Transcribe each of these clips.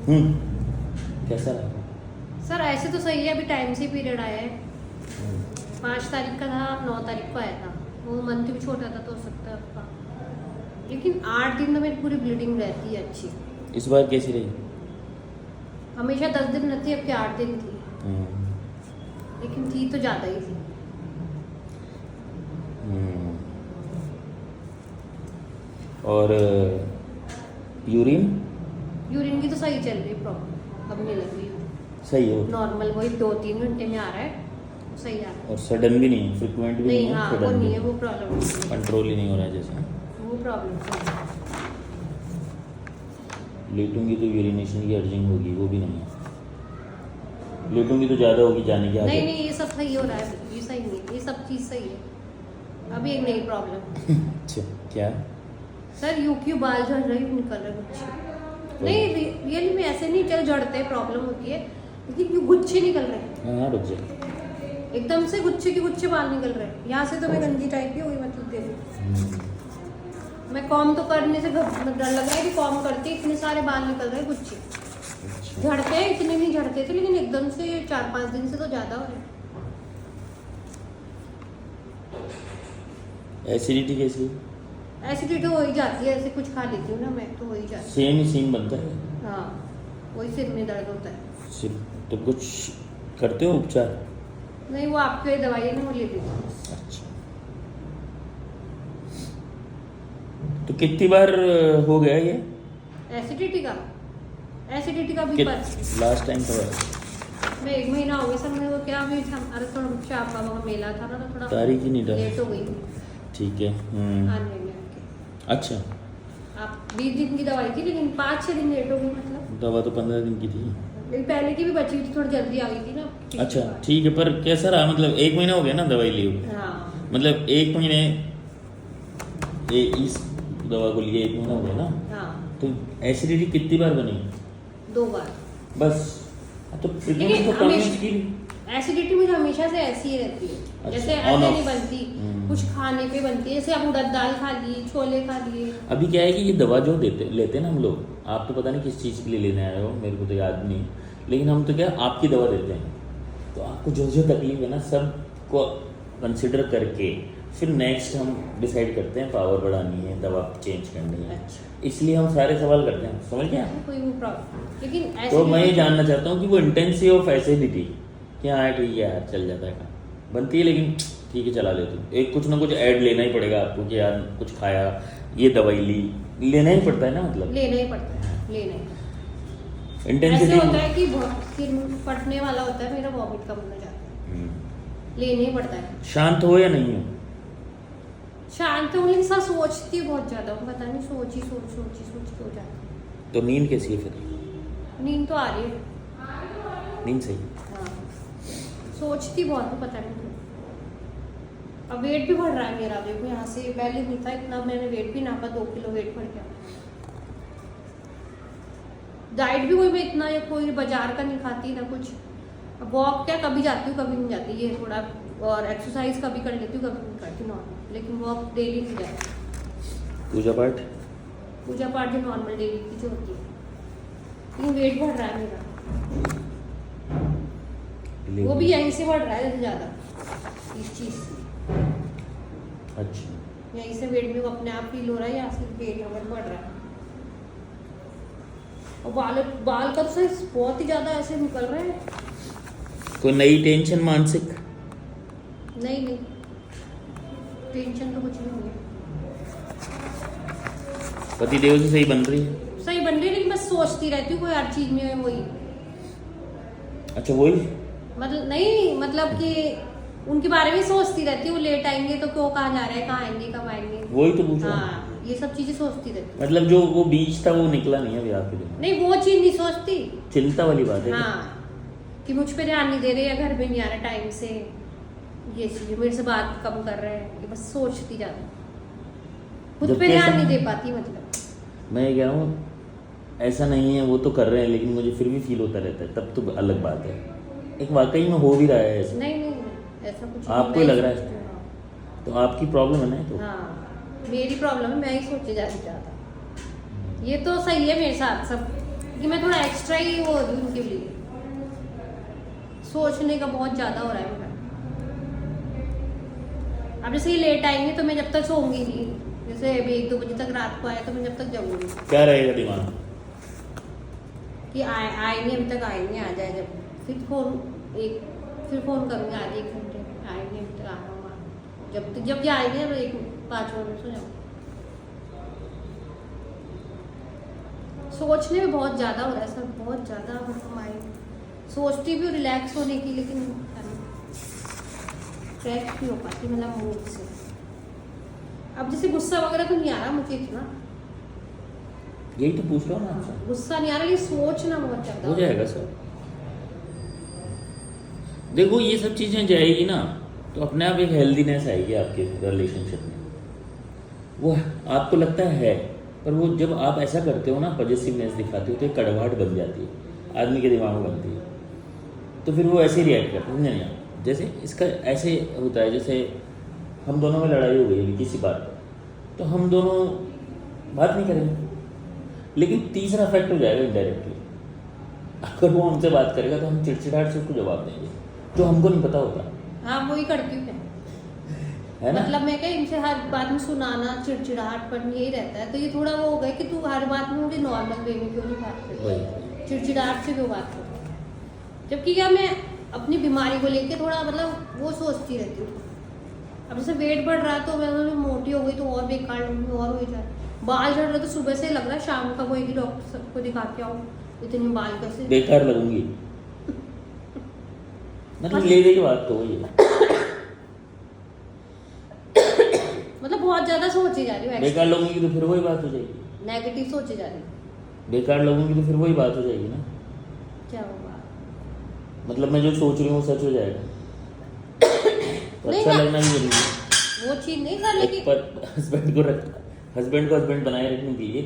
कैसा रहा? सर ऐसे तो सही है, अभी टाइम से पीरियड आया है। 5 तारीख का था, 9 तारीख को आया था। वो मंथ भी छोटा था तो हो सकता है आपका, लेकिन 8 दिन तो मेरी पूरी ब्लीडिंग रहती है अच्छी। इस बार कैसी रही? हमेशा 10 दिन रहती है, अब क्या 8 दिन थी, लेकिन थी तो ज़्यादा ही थी। और यूरिन यूरिन की तो सही चल रही है, प्रॉब्लम अब नहीं लग रही। सही हो? नॉर्मल वही 2-3 घंटे में आ रहा है, सही आ रहा है। और सडन भी नहीं, फ्रिक्वेंट भी नहीं, है, हाँ वो सडन नहीं भी है, वो प्रॉब्लम नहीं है, कंट्रोल ही नहीं हो रहा है जैसे। वो प्रॉब्लम नहीं है। लेटूंगी तो यूरिनेशन की अर्जिंग होगी, वो भी नहीं है। लेटूंगी तो ज़्यादा होगी जाने की आदत। नहीं नहीं, ये सब सही हो रहा है, ये सही नहीं है, ये सब चीज़ सही है। अभी एक नई प्रॉब्लम। अच्छा, क्या? सर यूक्यू बाल झड़ रही, निकल रहे गुच्छे। नहीं रियली में ऐसे नहीं, चल झड़ते प्रॉब्लम होती है, लेकिन क्यों गुच्छे निकल रहे हैं हाँ, रुक जा। एकदम से, गुच्छे के गुच्छे बाल निकल रहे हैं। यहाँ से तो मैं गंजी टाइप की हो गई, मतलब देखो मैं कॉम तो करने से डर लग रहा है कि कॉम करते इतने सारे बाल निकल रहे हैं गुच्छे। अच्छा। झड़ते हैं, इतने नहीं झड़ते थे, लेकिन एकदम से 4-5 दिन से तो ज़्यादा हो रहे हैं। एसिडिटी कैसी? एसिडिटी हो ही जाती है, ऐसे कुछ खा लेती हूँ ना मैं तो हो ही जाती सेम ही सीन बनता है। है। हाँ, वही सिर में दर्द होता है। सिर्फ तो कुछ करते हो उपचार? नहीं, वो आपकी वही दवाई है ना, वो ले लेती हूँ। अच्छा, तो कितनी बार हो गया ये? एसिडिटी का भी पर लास्ट टाइम तो मैं 1 महीना हो गया सर। मेरे को क्या हुई, अरे थोड़ा श्याम बाबा का मेला था ना, तो थोड़ा तारीख ही नहीं डाली। लेट हो गई ठीक है। आने में आपके। अच्छा, आप 20 दिन की दवाई थी, लेकिन 5-6 दिन लेट हो गई, मतलब दवा तो 15 दिन की थी। लेकिन पहले की भी बची हुई थी, थोड़ी जल्दी आ गई थी ना। अच्छा, ठीक है, पर कैसा रहा? मतलब 1 महीना हो गया ना दवाई ली हुई? हाँ, मतलब 1 महीने इस दवा को लिए 1 महीना हो गया ना? हाँ, तो एसिडिटी कितनी बार बनी? 2 बार। बस। तो लेकिन तो हमेशा- की एसिडिटी मुझे हमेशा से ऐसी ही रहती है। अच्छा, जैसे on ऐसे off। नहीं बनती, कुछ खाने पे बनती है। जैसे आप उड़द दाल खा लिए, छोले खा लिए। अभी क्या है कि ये दवा जो लेते हैं ना हम लोग, आप तो पता नहीं किस चीज़ के लिए लेने आए हो, मेरे को तो याद नहीं, लेकिन हम तो क्या आपकी दवा देते हैं, तो आपको जो जो तकलीफ है ना सब को कंसिडर करके फिर नेक्स्ट हम डिसाइड करते हैं पावर बढ़ानी है, दवा चेंज करनी है। अच्छा, इसलिए हम सारे सवाल करते हैं, समझ गए आप? कोई वो प्रॉब्लम, लेकिन तो मैं ये acidity- जानना चाहता हूँ कि वो इंटेंसिटी ऑफ एसिडिटी क्या है? ठीक है यार, चल जाता है काम, बनती है, लेकिन ठीक है चला लेते हो। एक कुछ ना कुछ ऐड लेना ही पड़ेगा आपको कि यार कुछ खाया, ये दवाई ली, लेना ही पड़ता है ना, मतलब लेना ही पड़ता है, लेना ही पड़ता है। इंटेंसिटी। ऐसे होता है कि बहुत सिर फटने वाला होता है, मेरा वॉमिट कम हो जाता है, लेना ही पड़ता है। शांत हो या नहीं हो? शांत हूँ, लेकिन सब सोचती है बहुत ज्यादा, पता नहीं सोच के हो जाता है। तो नींद कैसी है फिर? नींद तो आ रही है। नींद सही? हाँ, सोचती बहुत हूँ, पता नहीं क्यों। अब वेट भी बढ़ रहा है मेरा, देखो यहाँ से पहले नहीं था इतना, मैंने वेट भी नापा, 2 किलो वेट बढ़ गया। डाइट भी कोई मैं इतना या कोई बाजार का नहीं खाती ना कुछ। अब वॉक क्या कभी जाती हूँ कभी नहीं जाती, ये थोड़ा, और एक्सरसाइज कभी कर लेती हूँ कभी नहीं करती नॉर्मल, लेकिन वॉक डेली नहीं जाती। पूजा पाठ? पूजा पाठ जो नॉर्मल डेली की जो होती है, लेकिन वेट बढ़ रहा है मेरा, वो भी यहीं से बढ़ रहा है ज़्यादा, इस चीज़ से। अच्छा, यहीं से वेट में अपने आप फील हो रहा है, यहाँ से वेट नंबर बढ़ रहा है। और बाल का तो सही बहुत ही ज़्यादा ऐसे निकल रहे हैं। कोई नई टेंशन मानसिक? नहीं, टेंशन तो कुछ नहीं है। पति देव से सही बन रही है? सही बन रही है, लेकिन बस सोचती रहती हूँ कोई हर चीज़ में वही, अच्छा, वही मतलब नहीं, मतलब कि उनके बारे में सोचती रहती हूँ, लेट आएंगे तो क्यों, कहाँ जा रहे हैं, कहाँ आएंगे, कब आएंगे, वही तो पूछा। हाँ, ये सब चीज़ें सोचती रहती हूँ। मतलब जो वो बीज था वो निकला नहीं अभी आपके दिन? नहीं, वो चीज़ नहीं सोचती। चिंता वाली बात है। हाँ, कि मुझ पे ध्यान नहीं दे रहे या घर पे नहीं आ रहा टाइम से, ये चीज़ मेरे से बात कम कर रहे हैं, ये बस सोचती जाती, खुद जब पे कैसा- ध्यान नहीं दे पाती। मतलब मैं ये कह रहा हूँ ऐसा नहीं है, वो तो कर रहे हैं, लेकिन मुझे फिर भी फील होता रहता है, तब तो अलग बात है। एक वाकई में हो भी रहा है ऐसा? नहीं, ऐसा कुछ आपको नहीं, लग मैं रहा है? सोचती हूँ। तो आपकी प्रॉब्लम है ना ये तो। हाँ, मेरी प्रॉब्लम है, मैं ही सोचे जाती ज़्यादा। ये तो सही है मेरे साथ सब, कि मैं थोड़ा एक्स्ट्रा ही वो हो रही हूँ उनके लिए, सोचने का बहुत ज़्यादा हो रहा है मेरा। अब जैसे ये लेट आएंगे तो मैं जब तक सोऊंगी नहीं, जैसे अभी 1-2 बजे तक रात को आए तो मैं जब तक जगूंगी क्या रहेगा दिमाग? कि आए नहीं, अभी तक आए नहीं, आ जाए जब, फिर फ़ोन करूँगी आधे 1 घंटे, आए नहीं अभी तक, आ रहा हूँ, जब ये आएंगे तो 5 मिनट सो जाऊँ। सोचने में बहुत ज़्यादा हो रहा है सर, बहुत ज़्यादा, मतलब माइंड सोचती भी हूँ रिलैक्स होने की, लेकिन फ्रेश भी हो पाती मतलब मूड से। अब जैसे गुस्सा वगैरह तो नहीं आ रहा मुझे इतना, यही तो पूछ रहा हूँ ना आपसे। गुस्सा नहीं आ रहा, लेकिन सोचना बहुत ज़्यादा हो जाएगा सर। देखो ये सब चीज़ें जाएगी ना तो अपने आप एक हेल्दीनेस आएगी आपके रिलेशनशिप में। वो आपको लगता है, पर वो जब आप ऐसा करते हो ना, पॉजिटिवनेस दिखाते हो, तो एक कड़वाहट बन जाती है आदमी के दिमाग में, बनती है, तो फिर वो ऐसे रिएक्ट करते हैं। नहीं, जैसे इसका ऐसे होता है, जैसे हम दोनों में लड़ाई हो गई किसी बात पर, तो हम दोनों बात नहीं करेंगे, लेकिन तीसरा इफेक्ट हो जाएगा इनडायरेक्टली। अगर वो हमसे बात करेगा तो हम चिड़चिड़ाहट से उसको जवाब देंगे, जो हमको नहीं पता होता। हाँ वही करती हूँ मैं, है ना? मतलब मैं क्या इनसे हर बात में सुनाना, चिड़चिड़ाहट पर यही रहता है, तो ये थोड़ा वो हो गया कि तू हर बात में मुझे नॉर्मल वे में क्यों नहीं बात करती, चिड़चिड़ाहट से क्यों बात करती। जबकि क्या मैं अपनी बीमारी को लेके थोड़ा मतलब वो सोचती रहती हूँ। अब जैसे वेट बढ़ रहा है तो मैं मोटी हो गई तो और बेकार लूँगी, और हो जाए, बाल झड़ रहे तो सुबह से लग रहा है शाम का वो एक ही डॉक्टर सबको दिखा के आओ, इतनी बाल कैसे बेकार लगूंगी। मतलब लेने की बात तो वही है। मतलब बहुत ज्यादा सोची जा रही हूँ, बेकार लगूंगी तो फिर वही बात हो जाएगी। नेगेटिव सोची जा रही हूँ। बेकार लगूंगी तो फिर वही बात हो जाएगी ना। क्या होगा? मतलब मैं जो सोच रही हूँ वो सच हो जाएगा। तो नहीं अच्छा ना। लगना भी जरूरी है। वो चीज नहीं कर, लेकिन हस्बैंड को हस्बैंड बनाए रखने के लिए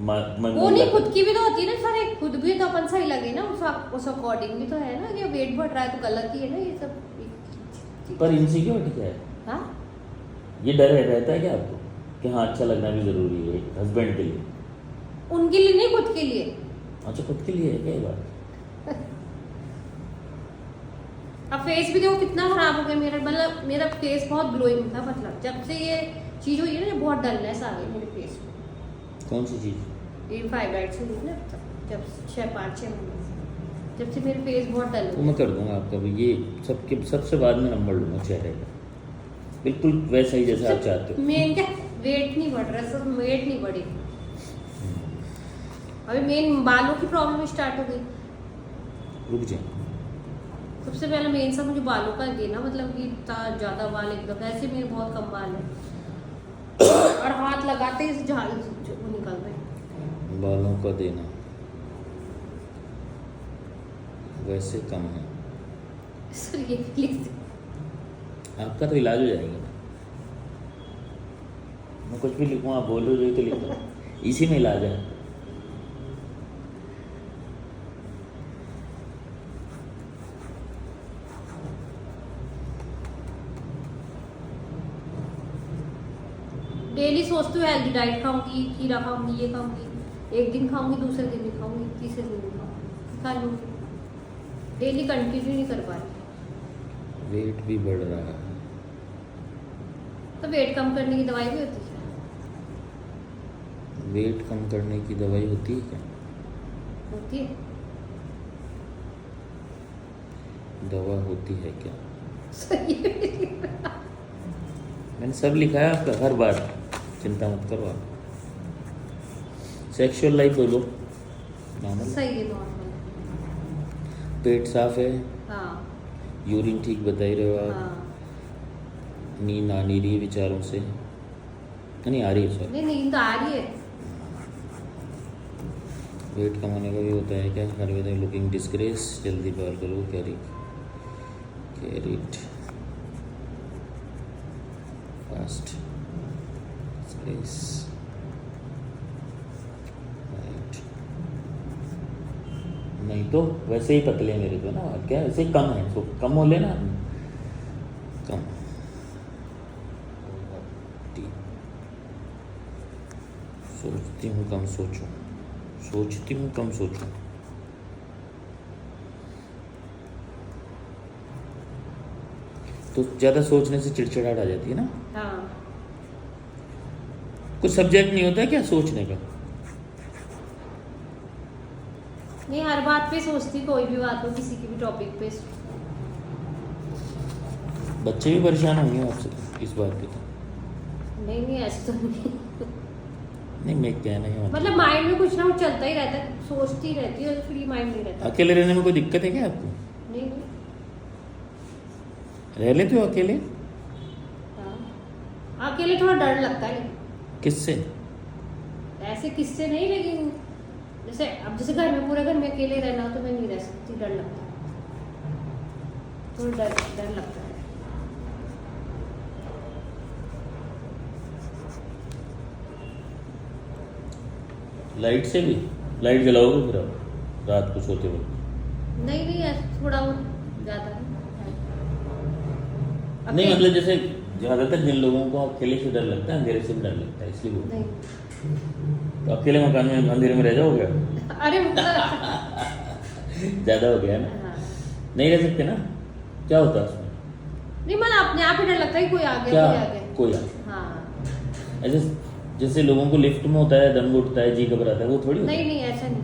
वो नहीं, खुद की भी तो होती है ना सर, खुद भी तो अपन सही लगे ना, उस अकॉर्डिंग भी तो है ना, कि वेट बढ़ रहा है तो गलत ही है ना ये सब। पर इनसिक्योरिटी क्या है? हाँ ये डर रहता है क्या आपको कि हाँ अच्छा लगना भी जरूरी है हस्बैंड के लिए? उनके लिए नहीं, खुद के लिए। अच्छा खुद के लिए है क्या ये बात? अब फेस भी देखो कितना खराब हो गया मेरा, मतलब मेरा फेस बहुत ग्लोइंग था, मतलब जब से ये चीज हुई है ना बहुत डलनेस आ गई मेरे फेस में। कौन सी चीज़? ये फाइब्राइड से हुई ना, जब 5-6 महीने से, जब से मेरे फेस बहुत डल वो मैं कर दूंगा आपका भी, ये सबसे बाद में नंबर लूँगा चेहरे का, बिल्कुल वैसा ही जैसा आप चाहते हो। मेन क्या वेट नहीं बढ़ रहा सर, वेट नहीं बढ़ी, अभी मेन बालों की प्रॉब्लम स्टार्ट हो गई। रुक जाए। सबसे पहले मेन सा मुझे बालों का देना, मतलब कि इतना ज़्यादा बाल एकदम, ऐसे मेरे बहुत कम बाल है और हाथ लगाते ही झाड़ वो निकल रहे। बालों का देना वैसे कम है सर ये लिख दे। आपका, तो इलाज हो जाएगा। मैं कुछ भी लिखूँ आप बोलो जो तो लिख दो, इसी में इलाज है। डेली सोचती हूँ हेल्दी डाइट खाऊंगी, खीरा खाऊंगी, ये खाऊंगी, एक दिन खाऊंगी, दूसरे दिन भी खाऊंगी, तीसरे दिन भी खाऊंगी, खा लूँगी, डेली कंटिन्यू नहीं कर पा रही। वेट भी बढ़ रहा है तो वेट कम करने की दवाई भी होती है? वेट कम करने की दवाई होती है क्या? होती है। दवा होती है क्या? सही है। मैंने सब लिखा है आपका, हर बार, चिंता मत करो आप। सेक्सुअल लाइफ बोलो, नॉर्मल। सही है, नॉर्मल। पेट साफ है? हाँ यूरिन ठीक बता ही रहे हो आप? हाँ। नींद आ नहीं रही है विचारों से? नहीं आ रही है सर। नहीं नींद आ रही है। वेट कम होने का भी होता है क्या? हर वे लुकिंग डिस्ग्रेस, जल्दी बाहर करो, carry it fast space right. नहीं तो वैसे ही पतले हैं मेरे को ना, क्या वैसे ही कम है, तो कम हो लेना, कम। सोचती हूँ कम सोचूं। सोचती हूँ कम सोचूं। तो ज़्यादा सोचने से चिड़चिड़ाहट आ जाती है ना। हाँ, कुछ सब्जेक्ट नहीं होता है क्या सोचने का? नहीं हर बात पे सोचती, कोई भी बात हो, किसी की भी टॉपिक पे। बच्चे भी परेशान होंगे आपसे इस बात पे तो। नहीं नहीं, ऐसा तो नहीं। नहीं, मैं कहना ही मतलब माइंड में कुछ ना कुछ चलता ही रहता है, सोचती रहती है, फ्री माइंड नहीं रहता। अकेले रहने में कोई दिक्कत है क्या आपको? नहीं नहीं। रह लेते हो अकेले? हाँ, अकेले थोड़ा डर लगता है। किससे? ऐसे किससे नहीं, लेकिन जैसे घर में, पूरे घर में अकेले रहना हो तो मैं नहीं रह सकती, डर लगता है, थोड़ा डर लगता है। लाइट से भी? लाइट जलाओगे फिर आप रात को सोते वक्त? नहीं नहीं, ऐसे थोड़ा वो ज्यादा है। नहीं मतलब जैसे ज़्यादातर जिन लोगों को अकेले से डर लगता है, अंधेरे से भी डर लगता है, इसलिए बोल। नहीं। तो अकेले मकान में अंधेरे में रह जाओगे? अरे मतलब ज़्यादा हो गया ना। हाँ। नहीं रह सकते ना, क्या होता है उसमें? नहीं मतलब अपने आप ही डर लगता है कि कोई आ गया, क्या? कोई आ गया। कोई आ गया। हाँ। ऐसे जैसे लोगों को लिफ्ट में होता है, दम घुटता है, जी घबराता है, वो थोड़ी होता नहीं है। नहीं, ऐसा नहीं।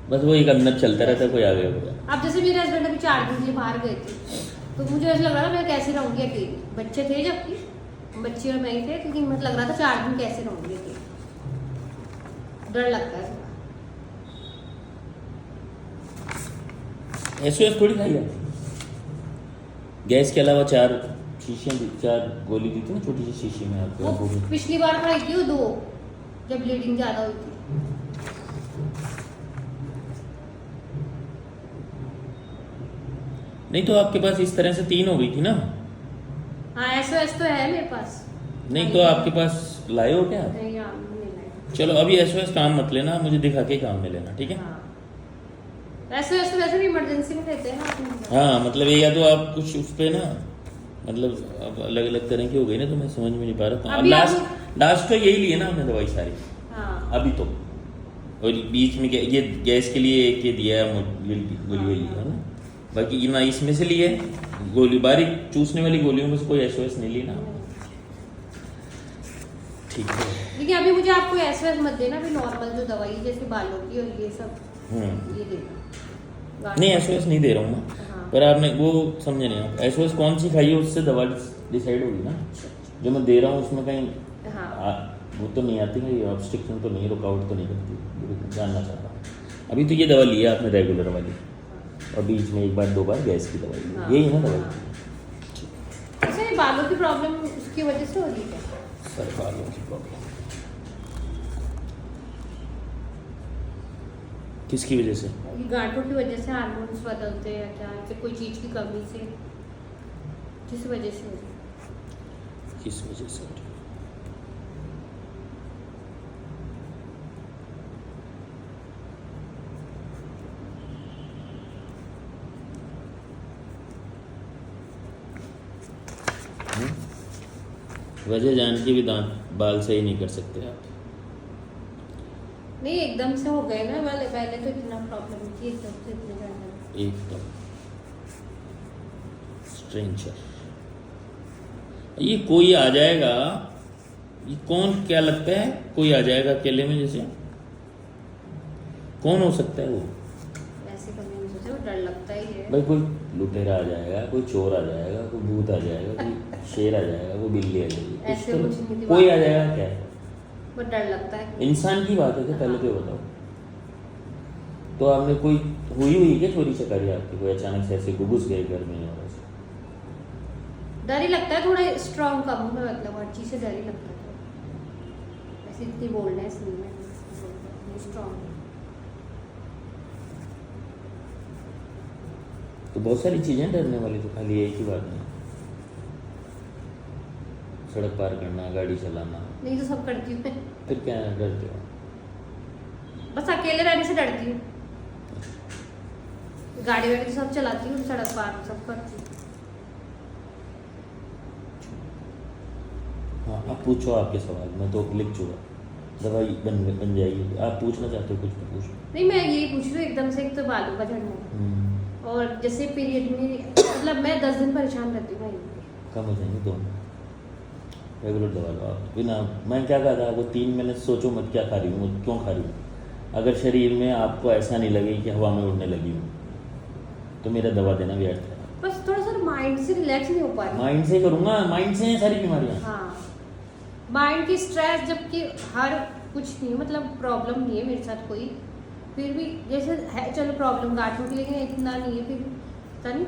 बस वो एक अंदर चलता रहता है, कोई आ गया होगा। अब जैसे मेरे हस्बैंड अभी 4 दिन के लिए बाहर गए थे, तो मुझे ऐसा लग रहा था मैं कैसे रहूंगी अकेली। बच्चे थे, जबकि बच्चे और मैं ही थे, क्योंकि मतलब लग रहा था 4 दिन कैसे रहूंगी अकेली, डर लगता है थोड़ा। SOS थोड़ी खाई जाती। गैस के अलावा 4 शीशियाँ, 4 गोली दी थी ना छोटी सी शीशी में आपको, वो वो भी। पिछली बार खाई थी वो 2, जब ब्लीडिंग ज्यादा हुई थी। नहीं तो आपके पास इस तरह से 3 हो गई थी ना? हाँ, SOS तो है मेरे पास। नहीं तो आपके पास लाए हो क्या? नहीं यार, नहीं लाया। चलो अभी SOS काम मत लेना, मुझे दिखा के काम में लेना, ठीक है? हाँ, SOS तो वैसे भी इमरजेंसी में देते हैं ना अपने। हाँ मतलब ये, या तो आप कुछ उस पे ना, मतलब अब अलग अलग तरह की हो गई ना, तो मैं समझ में नहीं पा रहा था। अभी लास्ट तो यही लिए ना आपने दवाई सारी? हाँ। अभी तो, और बीच में ये गैस के लिए एक ये दिया है, गोली ये लिया है ना, बाकी ना इसमें से लिए गोली, बारीक चूसने वाली गोलियों में से कोई SOS नहीं ली ना। ठीक है। लेकिन अभी मुझे आपको SOS मत देना, अभी नॉर्मल जो दवाई है, जैसे बालों की और ये सब, ये देना। नहीं SOS नहीं दे रहा हूँ मैं। हाँ। पर आपने वो समझे नहीं आप, SOS कौन सी खाई है उससे दवा डिसाइड होगी ना। जो मैं दे रहा हूँ उसमें कहीं हाँ। वो तो नहीं आती है, ऑब्स्ट्रक्शन तो नहीं, रुकावट तो नहीं करती, जानना चाह रहा हूँ। अभी तो ये दवा ली है आपने रेगुलर वाली, और बीच में 1 बार 2 बार गैस की दवाई ली, हाँ। यही है ना दवाई? अच्छा, ये बालों की प्रॉब्लम उसकी वजह से हो रही है? सर बालों की प्रॉब्लम किसकी वजह से? ये गांठों की वजह से, हार्मोन्स बदलते हैं क्या, फिर कोई चीज़ की कमी से, किस वजह से हो रही है? किस वजह से हो रही है? वजह जान के भी दांत बाल सही नहीं कर सकते आप? नहीं, एकदम से हो गए ना, पहले तो इतना प्रॉब्लम थी, एकदम से इतने ज़्यादा। एकदम स्ट्रेंजर। ये कोई आ जाएगा, ये कौन, क्या लगता है कोई आ जाएगा अकेले में जैसे? कौन हो सकता है वो? ऐसे कभी नहीं सोचा, वो डर लगता ही है। भाई कोई लुटेरा आ जाएगा, कोई चोर आ जाएगा, कोई भूत आ जाएगा, कोई शेर आ जाएगा, कोई बिल्ली आ जाएगी, ऐसे तो कुछ नहीं थी कोई बात। आ जाएगा क्या है? वो डर लगता है। इंसान की बात है क्या? पहले तो ये बताओ। तो आपने कोई हुई क्या चोरी चकारी आपकी, कोई अचानक से ऐसे घुस गए घर में और ऐसे? डर ही लगता है, थोड़ा स्ट्रॉन्ग कम हूँ मैं, मतलब हर चीज़ से डर ही लगता है। ऐसे इतनी बोल्डनेस नहीं है, स्ट्रॉन्ग। तो बहुत सारी चीज़ें डरने वाली, तो खाली एक ही बात नहीं। सड़क पार करना, गाड़ी चलाना, नहीं तो सब करती हूँ मैं, फिर क्या डरते हो? बस अकेले रहने से डरती हूँ। गाड़ी वाड़ी तो सब चलाती हूँ, सड़क पार सब करती हूँ। हाँ अब पूछो आपके सवाल, मैं तो लिख चुका। दवाई बन जाएगी। आप पूछना चाहते हो कुछ तो पूछ। नहीं, मैं यही पूछ रही हूँ एकदम से, एक तो बालों का झड़ना और जैसे पीरियड में, मतलब मैं 10 दिन परेशान रहती हूँ महीने में। कम हो जाएंगे दोनों, रेगुलर दवा लो आप बिना। मैं क्या कहा था आपको, 3 महीने सोचो मत क्या खा रही हूँ, क्यों खा रही हूँ। अगर शरीर में आपको ऐसा नहीं लगे कि हवा में उड़ने लगी हूँ तो मेरा दवा देना व्यर्थ है। बस थोड़ा सा माइंड से रिलैक्स नहीं हो पा रही। माइंड से करूँगा, माइंड से हैं सारी बीमारियाँ। हाँ, माइंड की स्ट्रेस, जबकि हर कुछ नहीं, मतलब प्रॉब्लम नहीं है मेरे साथ कोई, फिर भी जैसे है चलो प्रॉब्लम गांठों की, लेकिन इतना नहीं है, फिर पता नहीं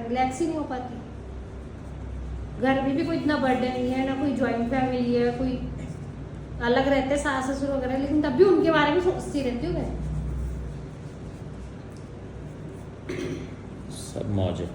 रिलैक्स ही नहीं हो पाती। घर में भी कोई इतना बर्डन नहीं है, ना कोई जॉइंट फैमिली है, कोई अलग रहते हैं सास ससुर वगैरह, लेकिन तब भी उनके बारे में सोचती रहती हूँ मैं। सब मौज है।